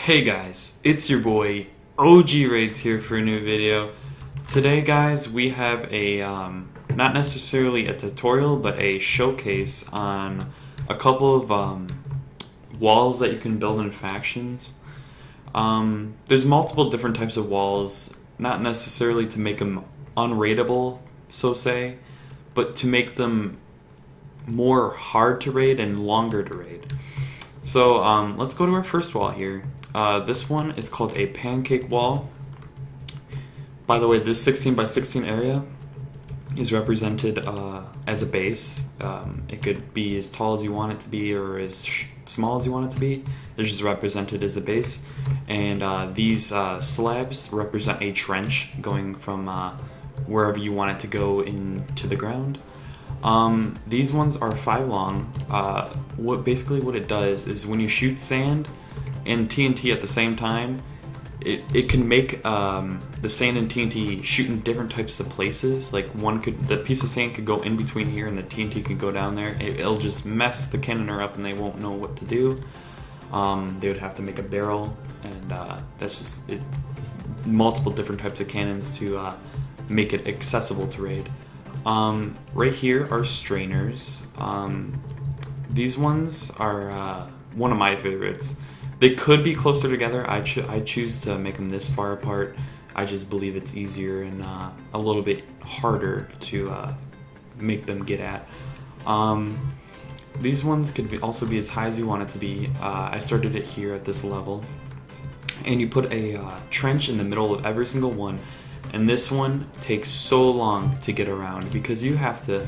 Hey guys, it's your boy OGRaids here for a new video. Today guys, we have a, not necessarily a tutorial, but a showcase on a couple of walls that you can build in factions. There's multiple different types of walls, not necessarily to make them unraidable, so say, but to make them more hard to raid and longer to raid. So let's go to our first wall here. This one is called a pancake wall. By the way, this 16 by 16 area is represented as a base. It could be as tall as you want it to be or as small as you want it to be. It's just represented as a base. And these slabs represent a trench going from wherever you want it to go into the ground. These ones are 5 long. What it does is when you shoot sand and TNT at the same time, it can make the sand and TNT shoot in different types of places. Like the piece of sand could go in between here and the TNT could go down there. It'll just mess the cannoner up and they won't know what to do. They would have to make a barrel, and that's just it. Multiple different types of cannons to make it accessible to raid. Right here are strainers. These ones are one of my favorites. They could be closer together. I choose to make them this far apart. I just believe it's easier and a little bit harder to make them get at. These ones could also be as high as you want it to be. I started it here at this level. And you put a trench in the middle of every single one. And this one takes so long to get around because you have to,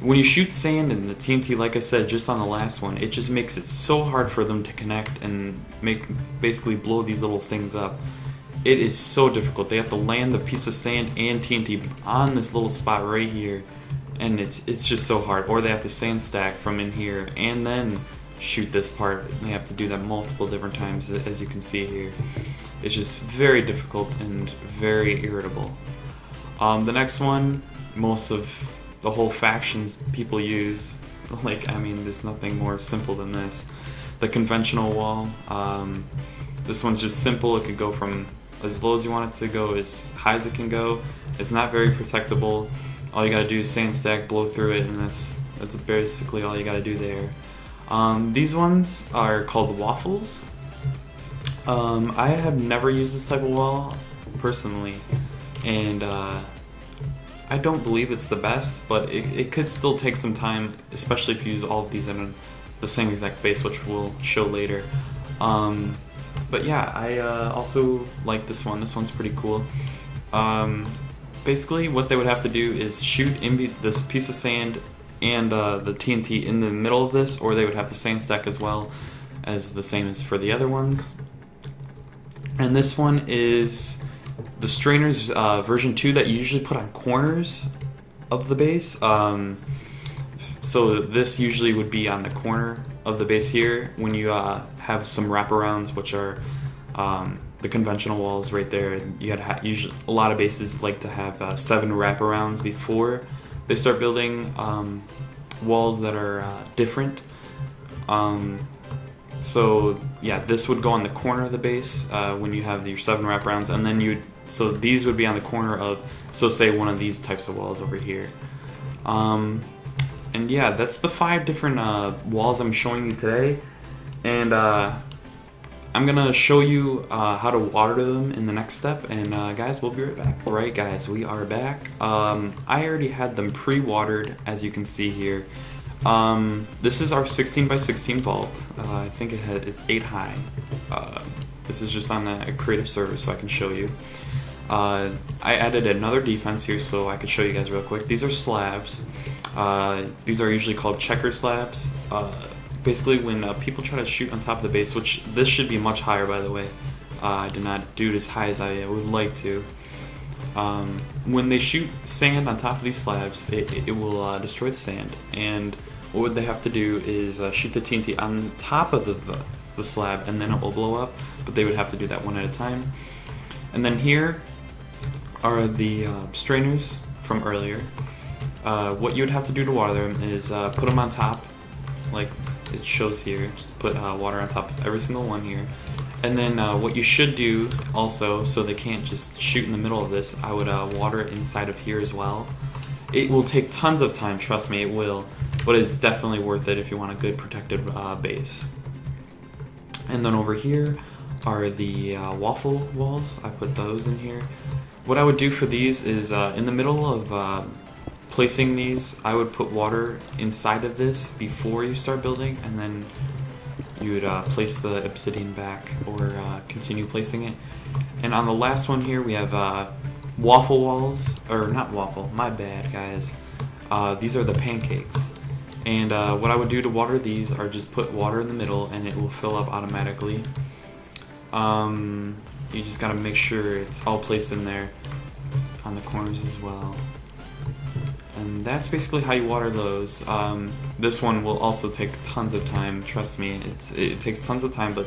when you shoot sand and the TNT, like I said just on the last one, it just makes it so hard for them to connect and basically blow these little things up. It is so difficult. They have to land the piece of sand and TNT on this little spot right here, and it's just so hard. Or they have to sand stack from in here and then shoot this part. And they have to do that multiple different times, as you can see here. It's just very difficult and very irritable. The next one, most of the whole factions people use, there's nothing more simple than this. The conventional wall. This one's just simple. It could go from as low as you want it to go, as high as it can go. It's not very protectable. All you gotta do is sand stack, blow through it, and that's basically all you gotta do there. These ones are called Waffles. I have never used this type of wall personally, and I don't believe it's the best, but it could still take some time, especially if you use all of these in the same exact base, which we'll show later. But yeah, I also like this one. This one's pretty cool. Basically, what they would have to do is shoot this piece of sand and the TNT in the middle of this, or they would have to sand stack as well, as the same as for the other ones. And this one is the strainers version 2 that you usually put on corners of the base. So this usually would be on the corner of the base here when you have some wraparounds, which are the conventional walls right there. You had usually a lot of bases like to have 7 wraparounds before they start building walls that are different. So yeah, this would go on the corner of the base when you have your 7 wraparounds, and then so these would be on the corner of, so say, one of these types of walls over here. And yeah, that's the 5 different walls I'm showing you today, and I'm gonna show you how to water them in the next step, and guys, we'll be right back. Alright guys, we are back. I already had them pre-watered, as you can see here. This is our 16 by 16 vault. I think it's 8 high. This is just on a creative server, so I can show you. I added another defense here so I could show you guys real quick. These are slabs. These are usually called checker slabs. Basically, when people try to shoot on top of the base, which this should be much higher, by the way. I did not do it as high as I would like to. When they shoot sand on top of these slabs, it will destroy the sand. And what they have to do is shoot the TNT on the top of the slab, and then it will blow up. But they would have to do that one at a time. And then here are the strainers from earlier. What you would have to do to water them is put them on top, like it shows here. Just put water on top of every single one here, And then what you should do also, so they can't just shoot in the middle of this, I would water it inside of here as well. It will take tons of time, trust me, it will, but it's definitely worth it if you want a good protected base. And then over here are the waffle walls. I put those in here. What I would do for these is in the middle of placing these, I would put water inside of this before you start building, and then you would place the obsidian back or continue placing it. And on the last one here we have waffle walls, or not waffle, my bad guys. These are the pancakes. And what I would do to water these are just put water in the middle and it will fill up automatically. You just gotta make sure it's all placed in there on the corners as well. And that's basically how you water those. This one will also take tons of time, trust me. It takes tons of time, but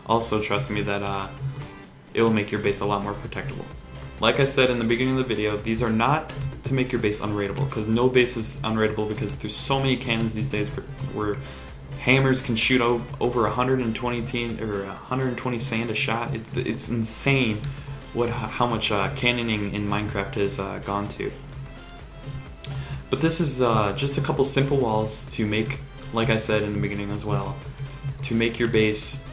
also trust me that it will make your base a lot more protectable. Like I said in the beginning of the video, these are not to make your base unraidable, because no base is unraidable because there's so many cannons these days where hammers can shoot over 120 sand a shot. It's insane how much cannoning in Minecraft has gone to. But this is just a couple simple walls to make, like I said in the beginning as well, to make your base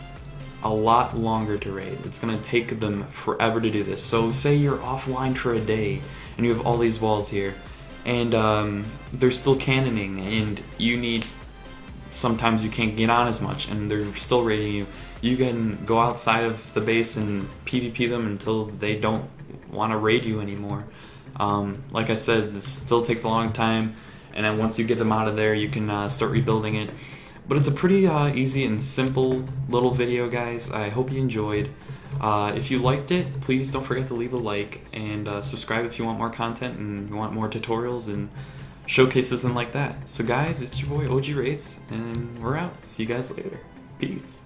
a lot longer to raid. It's gonna take them forever to do this. So say you're offline for a day and you have all these walls here and they're still cannoning and sometimes you can't get on as much and they're still raiding you. You can go outside of the base and PvP them until they don't want to raid you anymore. Like I said, this still takes a long time, and then once you get them out of there you can start rebuilding it. But it's a pretty easy and simple little video, guys. I hope you enjoyed. If you liked it, please don't forget to leave a like and subscribe if you want more content and you want more tutorials and showcases and like that. So guys, it's your boy OGRaids, and we're out. See you guys later. Peace.